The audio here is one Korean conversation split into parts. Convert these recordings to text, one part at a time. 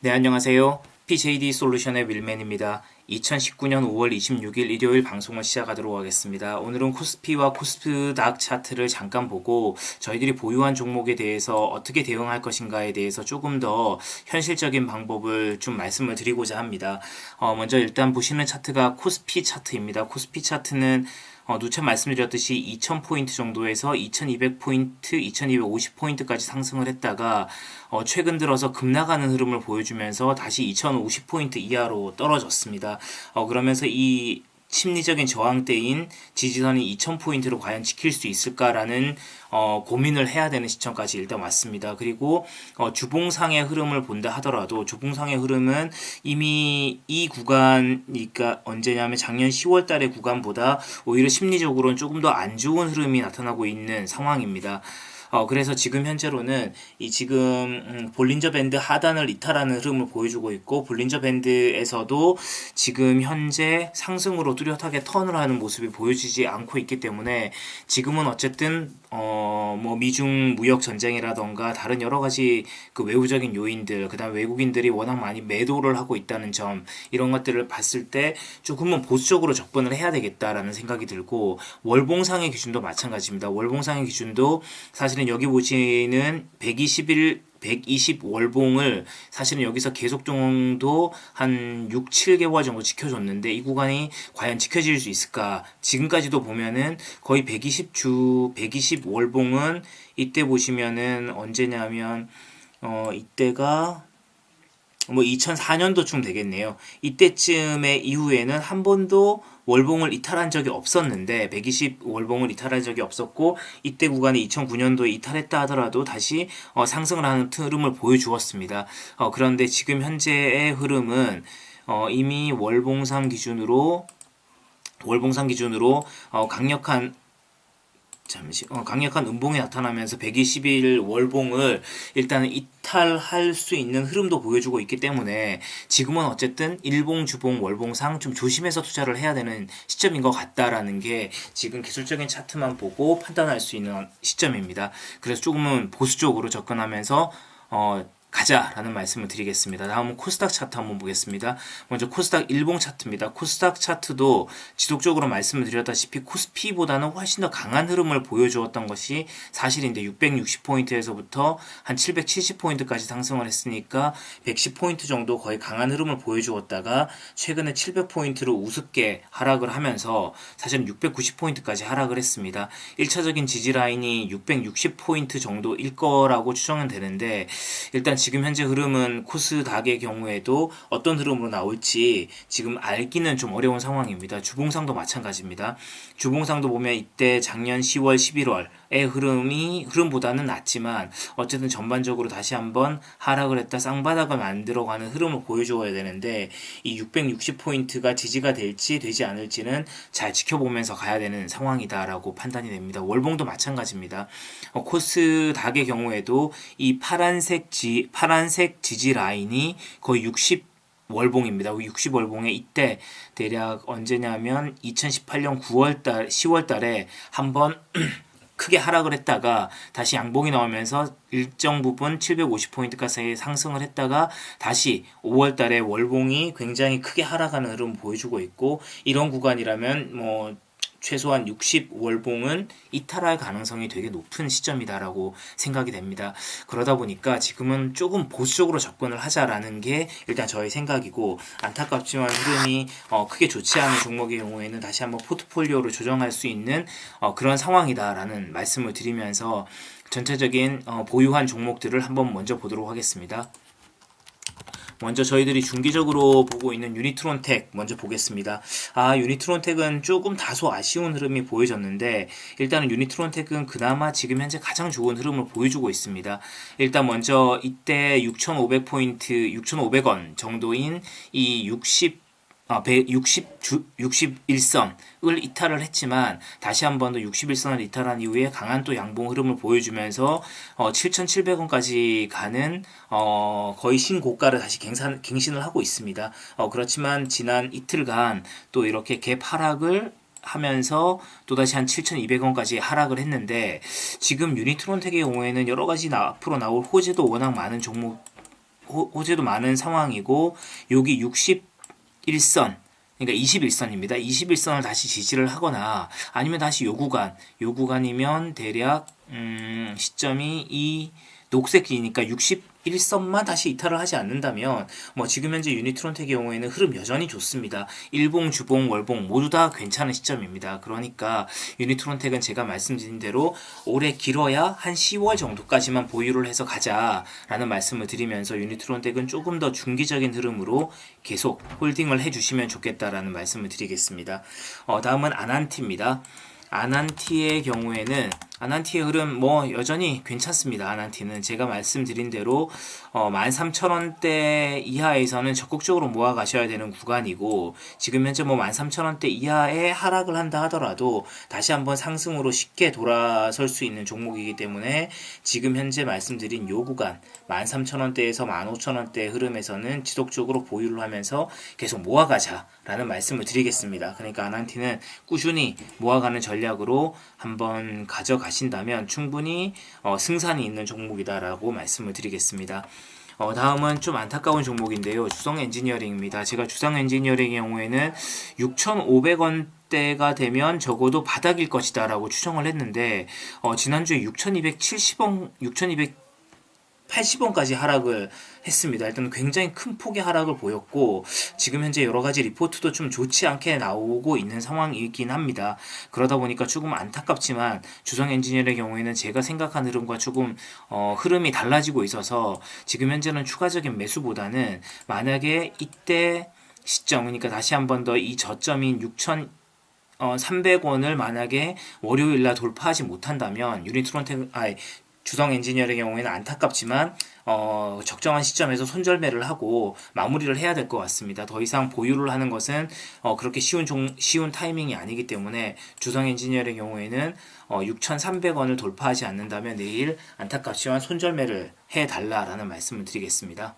네, 안녕하세요. PJD 솔루션의 윌맨입니다. 2019년 5월 26일 일요일 방송을 시작하도록 하겠습니다. 오늘은 코스피와 코스닥 차트를 잠깐 보고 저희들이 보유한 종목에 대해서 어떻게 대응할 것인가에 대해서 조금 더 현실적인 방법을 좀 말씀을 드리고자 합니다. 먼저 일단 보시는 차트가 코스피 차트입니다. 코스피 차트는 누차 말씀드렸듯이 2000포인트 정도에서 2200포인트, 2250포인트까지 상승을 했다가 최근 들어서 급락하는 흐름을 보여주면서 다시 2050포인트 이하로 떨어졌습니다. 그러면서 이 심리적인 저항대인 지지선이 2000포인트로 과연 지킬 수 있을까라는 고민을 해야 되는 시점까지 일단 왔습니다. 그리고 주봉상의 흐름을 본다 하더라도 주봉상의 흐름은 이미 이 구간이니까 언제냐면 작년 10월 달의 구간보다 오히려 심리적으로는 조금 더 안 좋은 흐름이 나타나고 있는 상황입니다. 그래서 지금 현재로는 이 지금 볼린저 밴드 하단을 이탈하는 흐름을 보여주고 있고, 볼린저 밴드에서도 지금 현재 상승으로 뚜렷하게 턴을 하는 모습이 보여지지 않고 있기 때문에 지금은 어쨌든 뭐 미중 무역 전쟁이라던가 다른 여러 가지 그 외부적인 요인들, 그다음 외국인들이 워낙 많이 매도를 하고 있다는 점, 이런 것들을 봤을 때 조금은 보수적으로 접근을 해야 되겠다라는 생각이 들고, 월봉상의 기준도 마찬가지입니다. 월봉상의 기준도 사실은 여기 보시는 120 월봉을 사실은 여기서 계속 정도 한 6, 7개월 정도 지켜줬는데 이 구간이 과연 지켜질 수 있을까? 지금까지도 보면은 거의 120 월봉은 이때 보시면은 언제냐면 이때가 뭐 2004년도쯤 되겠네요. 이때쯤의 이후에는 한 번도 월봉을 이탈한 적이 없었는데 120 월봉을 이탈한 적이 없었고, 이때 구간이 2009년도에 이탈했다 하더라도 다시 상승을 하는 흐름을 보여주었습니다. 그런데 지금 현재의 흐름은 이미 월봉상 기준으로 강력한 음봉이 나타나면서 121 월봉을 일단은 이탈할 수 있는 흐름도 보여주고 있기 때문에 지금은 어쨌든 일봉, 주봉, 월봉상 좀 조심해서 투자를 해야 되는 시점인 것 같다라는 게 지금 기술적인 차트만 보고 판단할 수 있는 시점입니다. 그래서 조금은 보수적으로 접근하면서 가자라는 말씀을 드리겠습니다. 다음은 코스닥 차트 한번 보겠습니다. 먼저 코스닥 일봉 차트입니다. 코스닥 차트도 지속적으로 말씀을 드렸다시피 코스피보다는 훨씬 더 강한 흐름을 보여주었던 것이 사실인데, 660포인트에서부터 한 770포인트까지 상승을 했으니까 110포인트 정도 거의 강한 흐름을 보여주었다가 최근에 700포인트로 우습게 하락을 하면서 사실은 690포인트까지 하락을 했습니다. 1차적인 지지라인이 660포인트 정도일 거라고 추정은 되는데, 일단 지금 현재 흐름은 코스닥의 경우에도 어떤 흐름으로 나올지 지금 알기는 좀 어려운 상황입니다. 주봉상도 마찬가지입니다. 주봉상도 보면 이때 작년 10월, 11월의 흐름보다는 낮지만 어쨌든 전반적으로 다시 한번 하락을 했다 쌍바닥을 만들어가는 흐름을 보여줘야 되는데, 이 660포인트가 지지가 될지 되지 않을지는 잘 지켜보면서 가야 되는 상황이다라고 판단이 됩니다. 월봉도 마찬가지입니다. 코스닥의 경우에도 이 파란색 지지 라인이 거의 60 월봉입니다. 60월봉에 이때 대략 언제냐면 2018년 9월달, 10월달에 한번 크게 하락을 했다가 다시 양봉이 나오면서 일정 부분 750포인트까지 상승을 했다가 다시 5월달에 월봉이 굉장히 크게 하락하는 흐름을 보여주고 있고, 이런 구간이라면 뭐 최소한 60월봉은 이탈할 가능성이 되게 높은 시점이다라고 생각이 됩니다. 그러다 보니까 지금은 조금 보수적으로 접근을 하자라는 게 일단 저의 생각이고, 안타깝지만 흐름이 크게 좋지 않은 종목의 경우에는 다시 한번 포트폴리오를 조정할 수 있는 그런 상황이다라는 말씀을 드리면서 전체적인 보유한 종목들을 한번 먼저 보도록 하겠습니다. 먼저 저희들이 중기적으로 보고 있는 유니트론텍 먼저 보겠습니다. 유니트론텍은 조금 다소 아쉬운 흐름이 보여졌는데, 일단은 유니트론텍은 그나마 지금 현재 가장 좋은 흐름을 보여주고 있습니다. 일단 먼저 이때 6,500포인트, 6,500원 정도인 이 61선을 이탈을 했지만 다시 한 번 더 61선을 이탈한 이후에 강한 또 양봉 흐름을 보여주면서 7,700원까지 가는 거의 신고가를 다시 갱신을 하고 있습니다. 그렇지만 지난 이틀간 또 이렇게 갭 하락을 하면서 또다시 한 7,200원까지 하락을 했는데, 지금 유니트론텍의 경우에는 여러가지 앞으로 나올 호재도 워낙 많은 호재도 많은 상황이고 여기 61선 그러니까 21선입니다. 21선을 다시 지지를 하거나 아니면 다시 요 구간이면 대략 시점이 이 녹색이니까 61선만 다시 이탈을 하지 않는다면 뭐 지금 현재 유니트론텍의 경우에는 흐름 여전히 좋습니다. 일봉, 주봉, 월봉 모두 다 괜찮은 시점입니다. 그러니까 유니트론텍은 제가 말씀드린 대로 올해 길어야 한 10월 정도까지만 보유를 해서 가자라는 말씀을 드리면서 유니트론텍은 조금 더 중기적인 흐름으로 계속 홀딩을 해주시면 좋겠다라는 말씀을 드리겠습니다. 다음은 아난티입니다. 아난티의 경우에는 아난티의 흐름 뭐 여전히 괜찮습니다. 아난티는 제가 말씀드린 대로 13,000원대 이하에서는 적극적으로 모아 가셔야 되는 구간이고 지금 현재 뭐 13,000원대 이하에 하락을 한다 하더라도 다시 한번 상승으로 쉽게 돌아설 수 있는 종목이기 때문에 지금 현재 말씀드린 요 구간 13,000원대에서 15,000원대 흐름에서는 지속적으로 보유를 하면서 계속 모아가자라는 말씀을 드리겠습니다. 그러니까 아난티는 꾸준히 모아가는 전략으로 한번 가져가신다면 충분히 승산이 있는 종목이다라고 말씀을 드리겠습니다. 다음은 좀 안타까운 종목인데요. 주성 엔지니어링입니다. 제가 주성 엔지니어링의 경우에는 6,500원대가 되면 적어도 바닥일 것이다 라고 추정을 했는데 지난주에 6,270원, 6,280원까지 하락을 했습니다. 일단 굉장히 큰 폭의 하락을 보였고 지금 현재 여러 가지 리포트도 좀 좋지 않게 나오고 있는 상황이긴 합니다. 그러다 보니까 조금 안타깝지만 주성 엔지니어의 경우에는 제가 생각한 흐름과 조금 흐름이 달라지고 있어서 지금 현재는 추가적인 매수보다는 만약에 이때 시점 그러니까 다시 한번 더 이 저점인 6,300원을 만약에 월요일날 돌파하지 못한다면 주성 엔지니어의 경우에는 안타깝지만 적정한 시점에서 손절매를 하고 마무리를 해야 될 것 같습니다. 더 이상 보유를 하는 것은 그렇게 쉬운 타이밍이 아니기 때문에 주성 엔지니어의 경우에는 6,300원을 돌파하지 않는다면 내일 안타깝지만 손절매를 해달라라는 말씀을 드리겠습니다.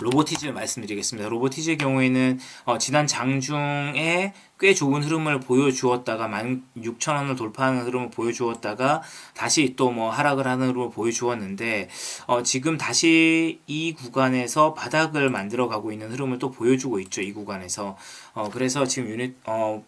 로보티즈 말씀드리겠습니다. 로보티즈의 경우에는 지난 장중에 꽤 좋은 흐름을 보여주었다가 16,000원을 돌파하는 흐름을 보여주었다가 다시 또 뭐 하락을 하는 흐름을 보여주었는데 지금 다시 이 구간에서 바닥을 만들어 가고 있는 흐름을 또 보여주고 있죠. 이 구간에서 그래서 지금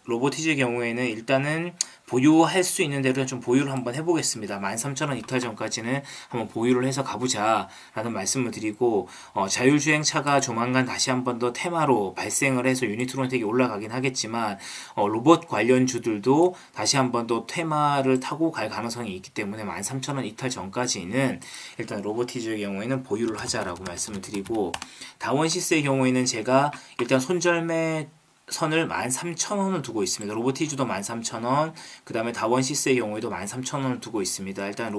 로보티즈의 경우에는 일단은 보유할 수 있는 대로 좀 보유를 한번 해보겠습니다. 13,000원 이탈 전까지는 한번 보유를 해서 가보자 라는 말씀을 드리고 자율주행차가 조만간 다시 한번 더 테마로 발생을 해서 유니트론텍이 올라가긴 하겠지만 로봇 관련주들도 다시 한번 더 테마를 타고 갈 가능성이 있기 때문에 13,000원 이탈 전까지는 일단 로보티즈의 경우에는 보유를 하자라고 말씀을 드리고 다원시스의 경우에는 제가 일단 손절매 선을 13,000원을 두고 있습니다. 로보티즈도 13,000원, 그 다음에 다원시스의 경우에도 13,000원을 두고 있습니다. 일단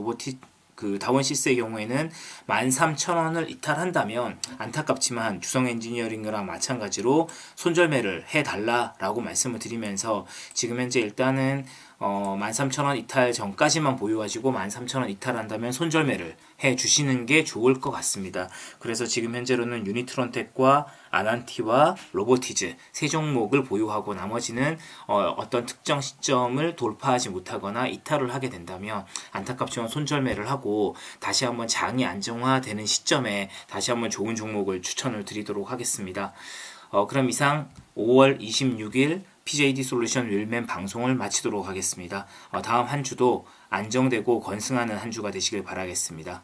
다원시스의 경우에는 13,000원을 이탈한다면 안타깝지만 주성 엔지니어링이랑 마찬가지로 손절매를 해달라라고 말씀을 드리면서 지금 현재 일단은 13,000원 이탈 전까지만 보유하시고 13,000원 이탈한다면 손절매를 해주시는 게 좋을 것 같습니다. 그래서 지금 현재로는 유니트론텍과 아난티와 로보티즈 세 종목을 보유하고 나머지는 어떤 특정 시점을 돌파하지 못하거나 이탈을 하게 된다면 안타깝지만 손절매를 하고 다시 한번 장이 안정화되는 시점에 다시 한번 좋은 종목을 추천을 드리도록 하겠습니다. 그럼 이상 5월 26일 PJD 솔루션 윌맨 방송을 마치도록 하겠습니다. 다음 한 주도 안정되고 건승하는 한 주가 되시길 바라겠습니다.